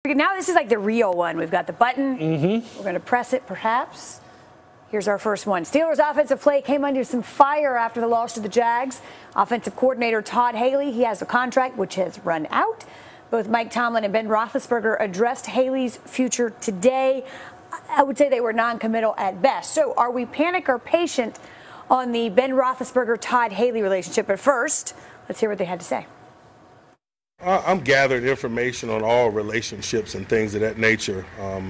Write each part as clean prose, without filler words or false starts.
Now this is like the real one. We've got the button. We're going to press it, perhaps. Here's our first one. Steelers offensive play came under some fire after the loss to the Jags. Offensive coordinator Todd Haley, he has a contract which has run out. Both Mike Tomlin and Ben Roethlisberger addressed Haley's future today. I would say they were non-committal at best. So are we panic or patient on the Ben Roethlisberger-Todd Haley relationship? But first, let's hear what they had to say. I'm gathering information on all relationships and things of that nature.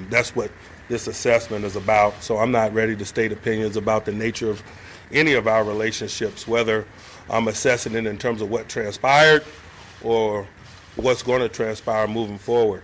That's what this assessment is about. So I'm not ready to state opinions about the nature of any of our relationships, whether I'm assessing it in terms of what transpired or what's going to transpire moving forward.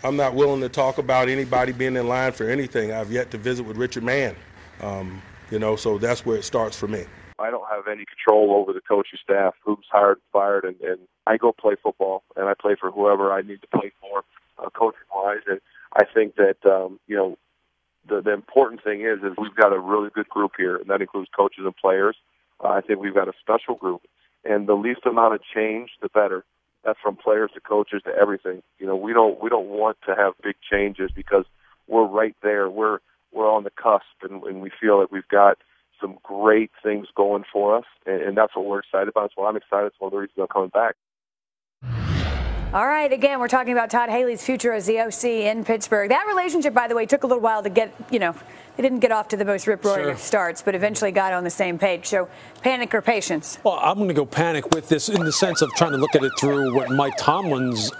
I'm not willing to talk about anybody being in line for anything. I've yet to visit with Richard Mann, so that's where it starts for me. I don't have any control over the coaching staff, who's hired and fired, and I go play football, and I play for whoever I need to play for, coaching-wise. And I think that, the important thing is we've got a really good group here, and that includes coaches and players. I think we've got a special group, and the least amount of change, the better. That's from players to coaches to everything. We don't want to have big changes because we're right there. We're on the cusp, and we feel like we've got some great things going for us, and that's what we're excited about. That's why I'm excited. It's one of the reasons I'm coming back. All right, again, we're talking about Todd Haley's future as the OC in Pittsburgh. That relationship, by the way, took a little while to get, they didn't get off to the most rip-roaring of starts, but eventually got on the same page. So panic or patience? Well, I'm going to go panic with this in the sense of trying to look at it through what Mike Tomlin's,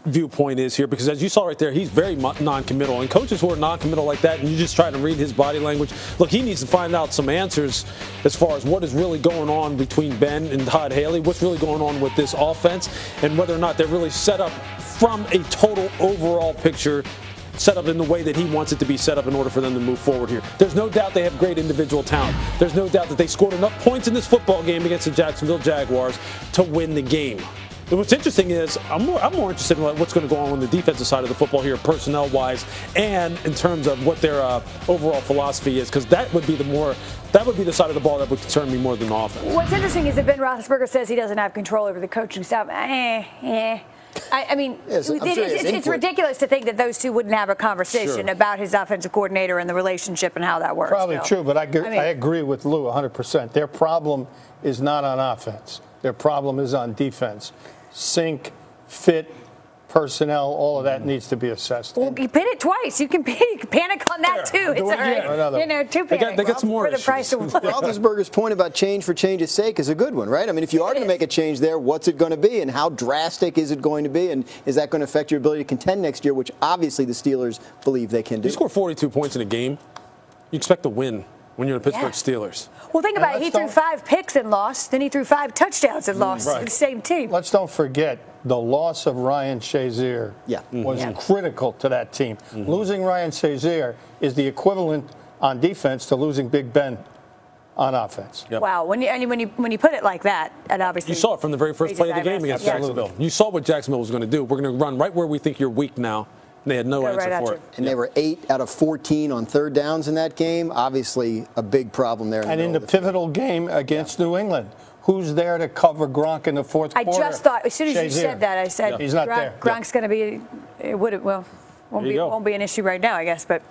viewpoint is here, because as you saw right there, he's very non-committal, and coaches who are non-committal like that, and you just try to read his body language, look, he needs to find out some answers as far as what is really going on between Ben and Todd Haley, what's really going on with this offense, and whether or not they're really set up from a total overall picture, set up in the way that he wants it to be set up in order for them to move forward here. There's no doubt they have great individual talent. There's no doubt that they scored enough points in this football game against the Jacksonville Jaguars to win the game. But what's interesting is I'm more interested in what's going to go on the defensive side of the football here, personnel-wise, and in terms of what their overall philosophy is, because that would be the side of the ball that would concern me more than the offense. What's interesting is that Ben Roethlisberger says he doesn't have control over the coaching staff. It's ridiculous to think that those two wouldn't have a conversation about his offensive coordinator and the relationship and how that works. Probably true, but I agree with Lou 100%. Their problem is not on offense. Their problem is on defense. Sync, fit, personnel, all of that needs to be assessed. Well, you pin it twice. You can panic on that too. It's all right. Two panics. They got some more for the price of one. Roethlisberger's point about change for change's sake is a good one, right? I mean, if you are going to make a change there, what's it going to be, and how drastic is it going to be, and is that going to affect your ability to contend next year, which obviously the Steelers believe they can do? You score 42 points in a game, you expect to win when you're the Pittsburgh Steelers. Well, think about it. He threw 5 picks and lost. Then he threw 5 touchdowns and lost to the same team. Let's don't forget the loss of Ryan Shazier was critical to that team. Losing Ryan Shazier is the equivalent on defense to losing Big Ben on offense. Wow. When you put it like that, and obviously you saw it from the very first play of the game against Jacksonville. You saw what Jacksonville was going to do. We're going to run right where we think you're weak now. And they had no answer for it. And they were 8 out of 14 on third downs in that game. Obviously, a big problem there. And in the pivotal game against New England, who's there to cover Gronk in the fourth quarter? I just thought, as soon as you said that, I said, he's not there. Gronk's going to be, won't be an issue right now, I guess, but.